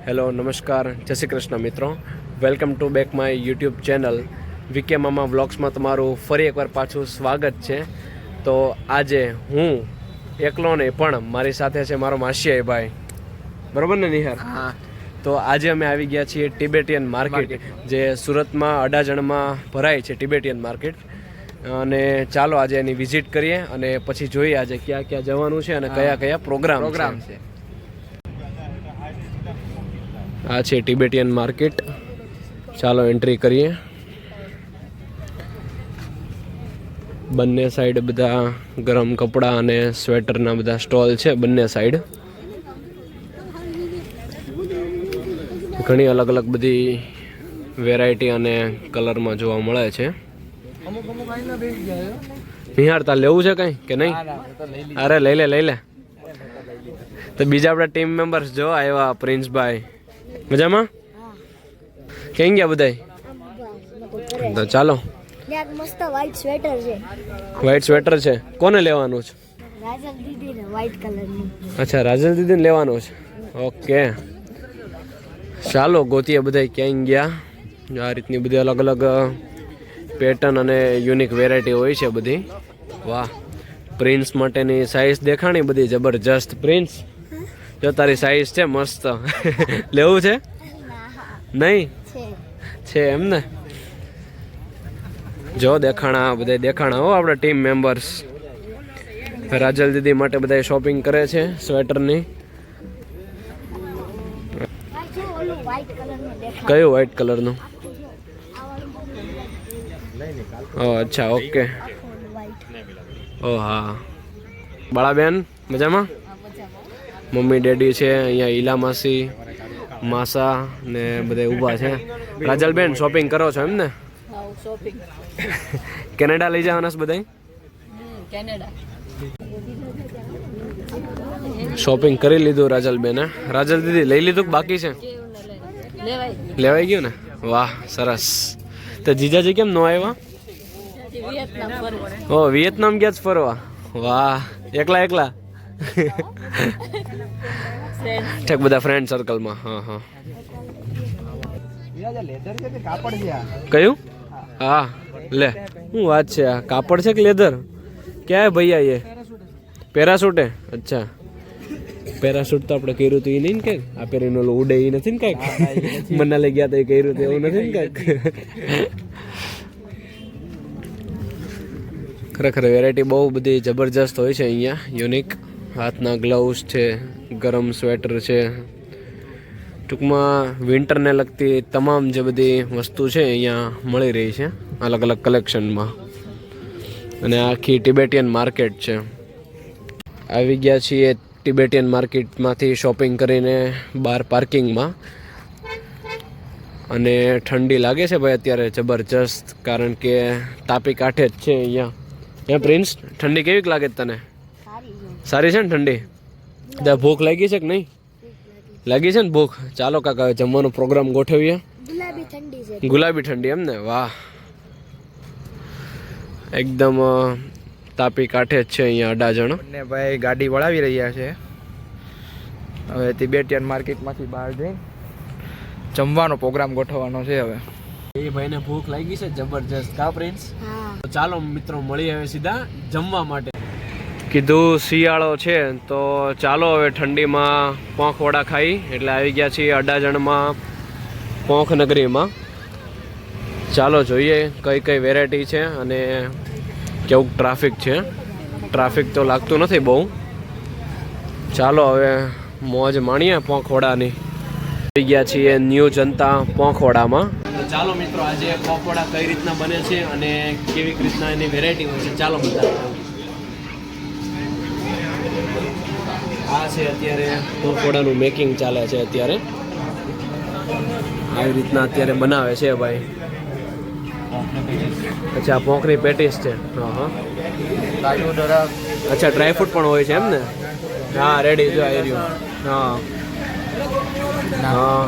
Hello નમસ્કાર જય શ્રી કૃષ્ણ મિત્રો, welcome to back my YouTube channel VK મામા વ્લોગ્સમાં તમારું ફરી એકવાર પાછું સ્વાગત છે। તો આજે હું એકલો નહીં પણ મારી સાથે છે મારો માસીયાઈ ભાઈ, બરાબર ને નિહાર? હા। તો આજે અમે આવી ગયા છીએ ટિબેટિયન માર્કેટ, જે સુરતમાં અડાજણમાં ભરાય છે ટિબેટિયન માર્કેટ। અને ચાલો આજે એની વિઝિટ કરીએ અને પછી જોઈએ આજે ક્યાં ક્યાં જવાનું છે અને કયા કયા પ્રોગ્રામ છે। આ છે ટિબેટિયન માર્કેટ, ચાલો એન્ટ્રી કરીએ। બંને સાઈડ બધા ગરમ કપડાં અને સ્વેટરના બધા સ્ટોલ છે બંને સાઈડ। ઘણી અલગ અલગ બધી વેરાયટી અને કલરમાં જોવા મળે છે। નિહાર તાર લેવું છે કઈ કે નહીં? અરે લઈ લે। તો બીજા આપણા ટીમ મેમ્બર્સ જો આવ્યા, પ્રિન્સભાઈ મજામાં? ક્યાં ગયા બધા? તો ચાલો। મસ્ત વ્હાઈટ સ્વેટર છે। વ્હાઈટ સ્વેટર છે, કોને લેવાનું છે? રાજલ દીદીને વ્હાઈટ કલરનું। અચ્છા, રાજલ દીદીને લેવાનું છે, ઓકે। ચાલો ગોતીએ બધા ક્યાં ગયા। આ રીતની બધી અલગ અલગ પેટર્ન અને યુનિક વેરાયટી હોય છે બધી। વાહ, પ્રિન્સ માટેની સાઈઝ દેખાણી બધી જબરજસ્ત। પ્રિન્સ જો તારી સાઈઝ છે મસ્ત, લેવું છે? નહીં છે એમ ને? જો દેખાણા બધા દેખાણા હો આપણા ટીમ મેમ્બર્સ। રાજલ દીદી માટે બધા શોપિંગ કરે છે સ્વેટરની। કયું વ્હાઈટ કલરનું? ઓ અચ્છા, ઓકે। ઓ હા, બાળાબેન મજામાં? મમ્મી ડેડી છે અહીંયા, ઈલા માસી, માસા ને બધા ઊભા છે। રાજલબેન શોપિંગ કરો છો એમ ને? કેનેડા લઈ જવાના છે બધા? શોપિંગ કરી લીધું રાજલબેન? રાજલ દીદી લઈ લીધું કે બાકી છે? લેવાઈ ગયું ને? વાહ સરસ। તો જીજાજી કેમ નો આવ્યા? ઓ વિયેતનામ ગયા જ ફરવા? વાહ, એકલા ઠીક, બધા ફ્રેન્ડ સર્કલમાં? હા હા। કયું? હા લે, શું વાત છે? આ કાપડ છે કે લેધર? ક્યાં હે ભૈયા ये? પેરાશૂટ હે? અચ્છા, પેરાશૂટ તો આપણે કર્યું હતું એ નહીં ને કંઈક? આ પહેરીને ઓલું ઉડે એ નથી ને કંઈક? મનાલી ગયા તો એ કર્યું હતું એવું નથી ને કંઈક? ખરેખર વેરાયટી બહુ બધી જબરજસ્ત હોય છે અહીંયા, યુનિક। હાથના ગ્લવ્સ છે, ગરમ સ્વેટર છે, ટૂંકમાં વિન્ટરને લગતી તમામ જે બધી વસ્તુ છે અહીંયા મળી રહી છે અલગ અલગ કલેક્શનમાં। અને આખી ટિબેટિયન માર્કેટ છે। આવી ગયા છીએ ટિબેટિયન માર્કેટમાંથી શોપિંગ કરીને બહાર પાર્કિંગમાં। અને ઠંડી લાગે છે ભાઈ અત્યારે જબરજસ્ત, કારણ કે તાપી કાંઠે જ છે અહીંયા। હે પ્રિન્સ, ઠંડી કેવીક લાગે તને? સારી છે ને ઠંડી? ભૂખ લાગી છે કે નહીં? લાગી છે ને ભૂખ? ચાલો કાકા જમવાનો પ્રોગ્રામ ગોઠવીએ। ગુલાબી ઠંડી એમ ને? વાહ, એકદમ તાપી કાંઠે જ છે અહીંયા અડાજણ। ને ભાઈ ગાડી વળાવી રહ્યા છે હવે તિબેટિયન માર્કેટમાંથી બહાર જઈ જમવાનો પ્રોગ્રામ ગોઠવવાનો છે હવે। એ ભાઈને ભૂખ લાગી છે જબરજસ્ત, કા પ્રિન્સ? તો ચાલો મિત્રો મળીએ હવે સીધા જમવા માટે। કીધું શિયાળો છે તો ચાલો હવે ઠંડીમાં પોંખ વડા ખાઈ, એટલે આવી ગયા છીએ અડાજણમાં પોંખ નગરીમાં। ચાલો જોઈએ કઈ કઈ વેરાયટી છે અને કેવું ટ્રાફિક છે। ટ્રાફિક તો લાગતું નથી બહુ। ચાલો હવે મોજ માણીએ પોંખ વડાની। આવી ગયા છીએ ન્યૂ જનતા પોંખ વડામાં। ચાલો મિત્રો આજે પોંખ વડા કઈ રીતના બને છે અને કેવી રીતના એની વેરાયટી હોય છે ચાલો બતાવો। આ છે અત્યારે પોંખ વડાનું મેકિંગ ચાલે છે અત્યારે, આવી રીતના અત્યારે બનાવે છે ભાઈ। અચ્છા, પોંખની પેટીસ છે? હા હા, અચ્છા ડ્રાયફ્રૂટ પણ હોય છે એમ ને? હા રેડી, જો આવી રહ્યું। હા હા,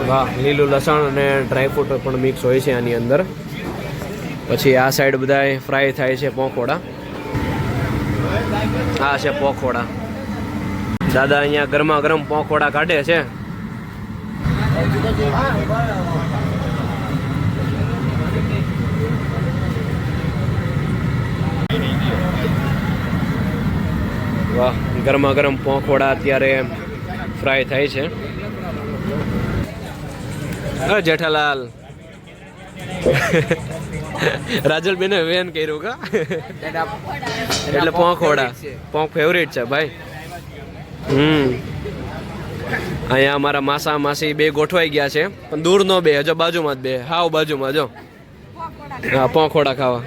વાહ, લીલું લસણ અને ડ્રાયફ્રૂટ પણ મિક્સ હોય છે આની અંદર। પછી આ સાઈડ બધા ફ્રાય થાય છે પોંખ વડા। આ છે પોંખ વડા। દાદા અહીંયા ગરમા ગરમ પોંખ વડા કાઢે છે। વાહ, ગરમા ગરમ પોંખોડા અત્યારે ફ્રાય થાય છે. હા જેઠાલાલ રાજલ બેને વેન કર્યું કા એટલે પોંખોડા પોંખ ફેવરેટ છે ભાઈ. અહીંયા અમારા માસા માસી બે ગોઠવાઈ ગયા છે પણ દૂર નો બે, હજો બાજુમાં જ બે, હાવ બાજુમાં જો. હા પોંખોડા ખાવા.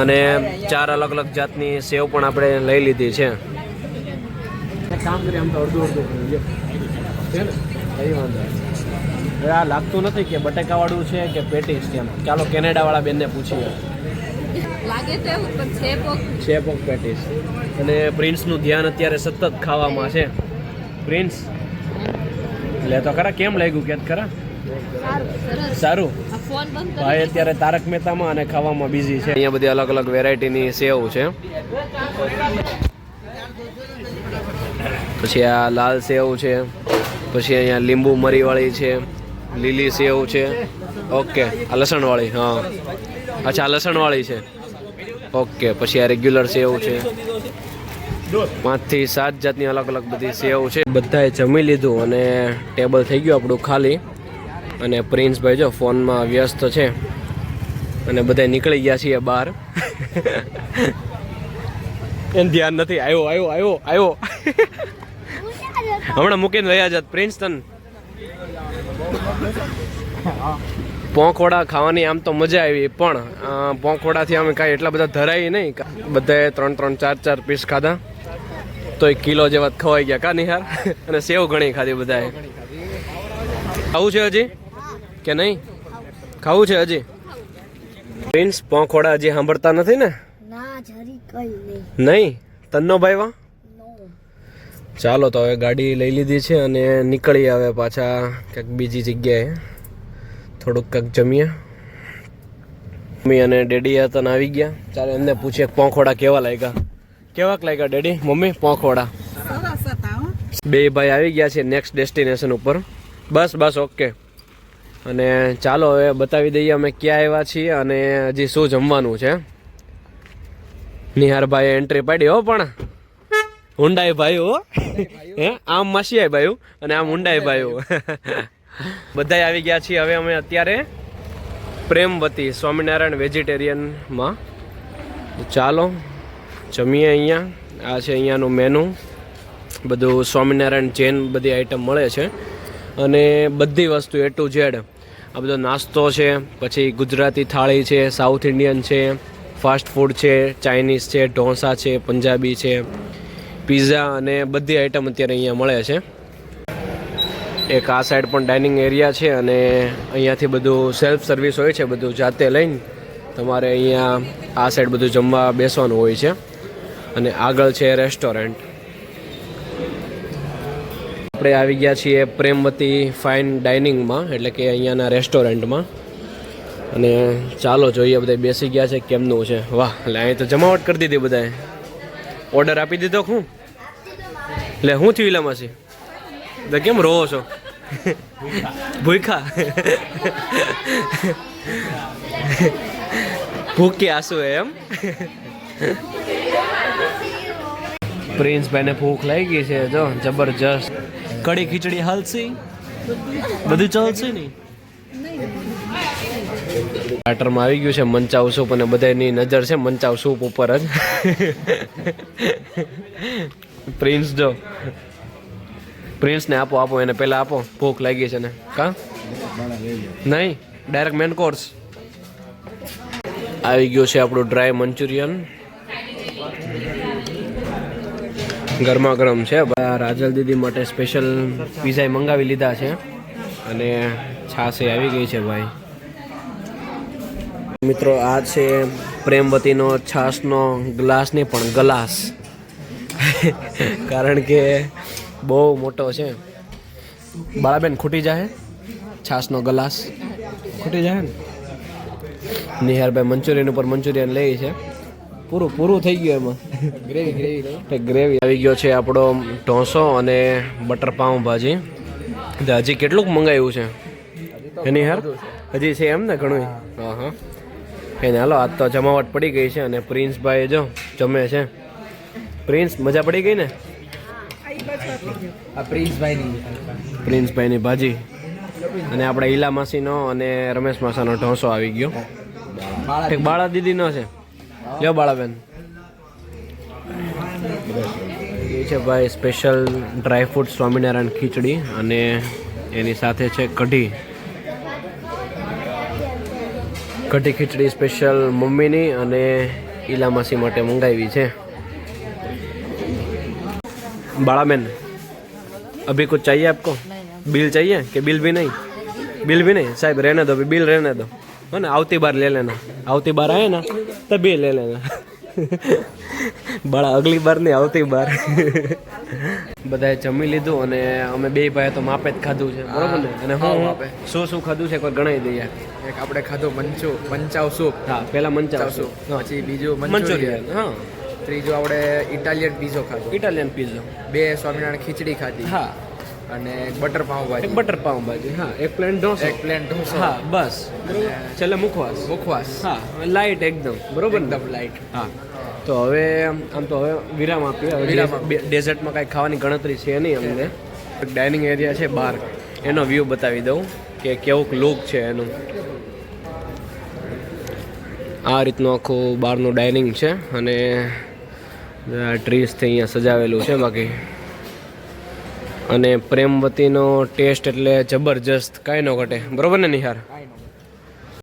અને 4 અલગ અલગ જાતની સેવ પણ આપણે લઈ લીધી છે. કામ કરીએ આમ તો અડધું છે ને કઈ વાંધો. હવે આ લાગતું નથી કે બટેકા વાળું છે કે પેટીસ છે. ચાલો કેનેડા વાળા બેનને પૂછીએ. લાગે તો એવું પણ છે પોક પેટીસ. અને પ્રિન્સનું ધ્યાન અત્યારે સતત ખાવામાં છે. પ્રિન્સ લે તો ખરા, કેમ લાગ્યું કે ખરા? સારું. ફોન બંધ ભાઈ અત્યારે તારક મહેતામાં અને ખાવામાં બિઝી છે. અહીંયા બધી અલગ અલગ વેરાયટીની સેવ છે. પછી આ લાલ સેવ છે, પછી અહીંયા લીંબુ મરીવાળી છે, લીલી સેવ છે. ઓકે આ લસણવાળી, હા અચ્છા આ લસણવાળી છે. ઓકે પછી આ રેગ્યુલર સેવ છે. 5 થી 7 જાતની અલગ અલગ બધી સેવ છે. બધાએ જમી લીધું અને ટેબલ થઈ ગયું આપણું ખાલી. અને પ્રિન્સભાઈ જો ફોનમાં વ્યસ્ત છે અને બધા નીકળી ગયા છીએ બહાર. એને ધ્યાન નથી. આવ્યો હમણાં મૂકીને રહ્યા જાત પ્રિન્સ. તન પોંખોડા ખાવાની આમ તો મજા આવી, પણ પોંખોડાથી અમે કાંઈ એટલા બધા ધરાઈ નહીં. બધાએ 3-3, 4-4 પીસ ખાધા તો 1 કિલો જેવા ખવાઈ ગયા કા નિહાર. અને સેવ ઘણી ખાધી બધાએ. ખાવું છે હજી કે નહીં? ખાવું છે હજી? પ્રિન્સ પોંખોડા હજી સાંભળતા નથી ને? ના જરી કઈ નહીં તન્નો ભાઈ વા. ચાલો તો હવે ગાડી લઈ લીધી છે અને નીકળી આવે પાછા ક્યાંક બીજી જગ્યાએ. થોડુંક કંઈક જમીએ. મમ્મી અને ડેડી તને આવી ગયા. ચાલો એમને પૂછીએ પોંખોડા કેવા લાગ્યા ડેડી મમ્મી પોંખોડા? બે ભાઈ આવી ગયા છે નેક્સ્ટ ડેસ્ટિનેશન ઉપર. બસ ઓકે. અને ચાલો હવે બતાવી દઈએ અમે ક્યાં આવ્યા છીએ અને હજી શું જમવાનું છે. નિહારભાઈ એન્ટ્રી પાડી હો, પણ હુંડાઈ ભાઈ હો. હે આમ માસીયાઈ ભાઈ અને આમ હુંડાઈ ભાઈ. બધા આવી ગયા છીએ હવે અમે અત્યારે પ્રેમવતી સ્વામિનારાયણ વેજીટેરિયનમાં. ચાલો જમીએ. અહીંયા આ છે અહીંયાનું મેનુ. બધું સ્વામિનારાયણ જૈન બધી આઈટમ મળે છે અને બધી વસ્તુ A to Z. આ બધો નાસ્તો છે, પછી ગુજરાતી થાળી છે, સાઉથ ઇન્ડિયન છે, ફાસ્ટ ફૂડ છે, ચાઇનીઝ છે, ઢોસા છે, પંજાબી છે, પીઝા અને બધી આઈટમ અત્યારે અહીંયા મળે છે. એક આ સાઈડ પણ ડાઇનિંગ એરિયા છે અને અહીંયાથી બધું સેલ્ફ સર્વિસ હોય છે. બધું જાતે લઈને તમારે અહીંયા આ સાઈડ બધું જમવા બેસવાનું હોય છે. અને આગળ છે રેસ્ટોરન્ટ. આપણે આવી ગયા છીએ પ્રેમવતી ફાઇન ડાઇનિંગમાં, એટલે કે અહીંયાના રેસ્ટોરન્ટમાં. અને ચાલો જોઈએ, બધા બેસી ગયા છે કેમનું છે. વાહ, એટલે અહીં તો જમાવટ કરી દીધી બધાએ. ઓર્ડર આપી દીધો હું એટલે હું થયું ઇલામાંથી તો કેમ રોવો છો? ભૂખા ભૂખી આંસુ એમ. પ્રિન્સભાઈને ભૂખ લાગી છે જો જબરજસ્ત. કઢી ખીચડી હાલશે, બધું ચાલશે નહીં. સ્ટાર્ટરમાં આવી ગયું છે મંચાવ સૂપ અને બધાની નજર છે મંચાવ સૂપ ઉપર જ. પ્રિન્સ જો, પ્રિન્સને આપો એને પહેલાં આપો, ભૂખ લાગી છે ને. કા નહીં ડાયરેક્ટ મેન કોર્સ આવી ગયું છે આપણું ડ્રાય મંચુરિયન. ગરમા ગરમ છે. રાજલ દીદી માટે સ્પેશિયલ પીઝા મંગાવી લીધા છે અને છાશ આવી ગઈ છે ભાઈ. મિત્રો આ છે પ્રેમવતીનો છાશનો ગ્લાસ નહીં પણ ગલાસ. કારણ કે બહુ મોટો છે. બાળાબેન ખૂટી જાય છાશનો ગ્લાસ, ખૂટી જાય ને. નિહારભાઈ મંચુરિયન ઉપર મંચુરિયન લે છે પૂરું પૂરું થઈ ગયું એમાં ગ્રેવી ગ્રેવી ગ્રેવી આવી ગયો છે આપણો ઢોસો અને બટર પાઉં ભાજી હજી કેટલુંક મંગાવ્યું છે એની હાર હજી છે એમ ને ઘણું હા હા એને હાલો આજ તો જમાવટ પડી ગઈ છે અને પ્રિન્સભાઈ જો જમે છે પ્રિન્સ મજા પડી ગઈ ને આ પ્રિન્સભાઈની પ્રિન્સભાઈની ભાજી અને આપણે ઈલા માસીનો અને રમેશ માસાનો ઢોસો આવી ગયો એક બાળા દીદીનો છે લ્યો બાળાબેન એ છે ભાઈ સ્પેશિયલ ડ્રાયફ્રૂટ સ્વામિનારાયણ ખીચડી અને એની સાથે છે કઢી કઢી ખીચડી સ્પેશિયલ મમ્મીની અને ઈલા માસી માટે મંગાવી છે बाड़ाबेन अभी कुछ चाहिए आपको बिल चाहिए कि बिल भी नहीं साहब रहने दो अभी बिल रहने दो है ना आवती बार ले लेना आवती बार आए ना तभी ले लेना बड़ा अगली बार नहीं आवती बार બધાએ જમી લીધું અને અમે બે ભાઈ તો માપે જ ખાધું છે બરોબર ને અને હું શું ખાધું છે કોઈ ગણાઈ દઈએ એક આપણે ખાધું મંચાવ સૂપ હા પહેલા મંચાવ સૂપ પછી બીજું મંચુરિયન હા ત્રીજું આપણે ઇટાલિયન પીઝો ખાધો ઇટાલિયન પીઝો 2 સ્વામિનારાયણ ખીચડી ખાધી હા અને બટર પાઉં ભાજી બટર પાઉં ભાજી હા એક પ્લેન ઢોસો હા બસ છેલ્લે મુખવાસ હા લાઈટ એકદમ બરોબર એકદમ લાઈટ હા તો હવે આમ તો હવે વિરામ આપીએ હવે ડેઝર્ટમાં કાંઈ ખાવાની ગણતરી છે નહીં અમને ડાઇનિંગ એરિયા છે બહાર એનો વ્યૂ બતાવી દઉં કે કેવુંક લુક છે એનું આ રીતનું આખું બહારનું ડાઇનિંગ છે અને ટ્રીસથી અહીંયા સજાવેલું છે બાકી અને પ્રેમવતીનો ટેસ્ટ એટલે જબરજસ્ત કાંઈ ન ઘટે બરોબર ને નિહાર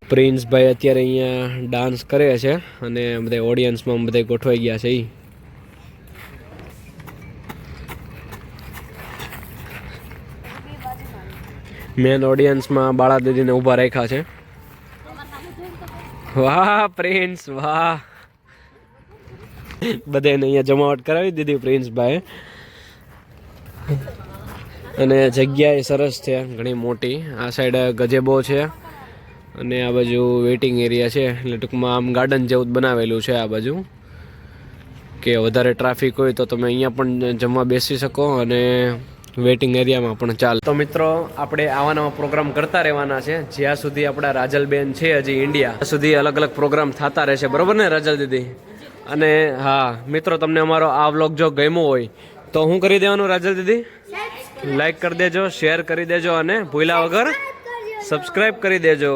પ્રિન્સભાઈ અત્યારે અહીંયા ડાન્સ કરે છે અને બધા ઓડિયન્સમાં બધા ગોઠવાઈ ગયા છે મેન ઓડિયન્સમાં બાળા દીદીને ઊભા રાખ્યા છે વાહ પ્રિન્સ વાહ બધાને અહીંયા જમાવટ કરાવી દીધી પ્રિન્સભાઈ અને જગ્યા એ સરસ છે ઘણી મોટી આ સાઈડ ગજેબો છે અને આ બાજુ વેઇટિંગ એરિયા છે એટલે ટૂંકમાં આમ ગાર્ડન જેવું જ બનાવેલું છે આ બાજુ કે વધારે ટ્રાફિક હોય તો તમે અહીંયા પણ જમવા બેસી શકો અને વેઇટિંગ એરિયામાં પણ ચાલે તો મિત્રો આપણે આવા નવા પ્રોગ્રામ કરતા રહેવાના છે જ્યાં સુધી આપણા રાજલબેન છે હજી ઇન્ડિયા ત્યાં સુધી અલગ અલગ પ્રોગ્રામ થતા રહેશે બરોબર ને રાજલ દીદી અને હા મિત્રો તમને અમારો આ વ્લોગ જો ગમ્યો હોય તો શું કરી દેવાનું રાજલ દીદી લાઈક કરી દેજો શેર કરી દેજો અને ભૂલ્યા વગર સબસ્ક્રાઈબ કરી દેજો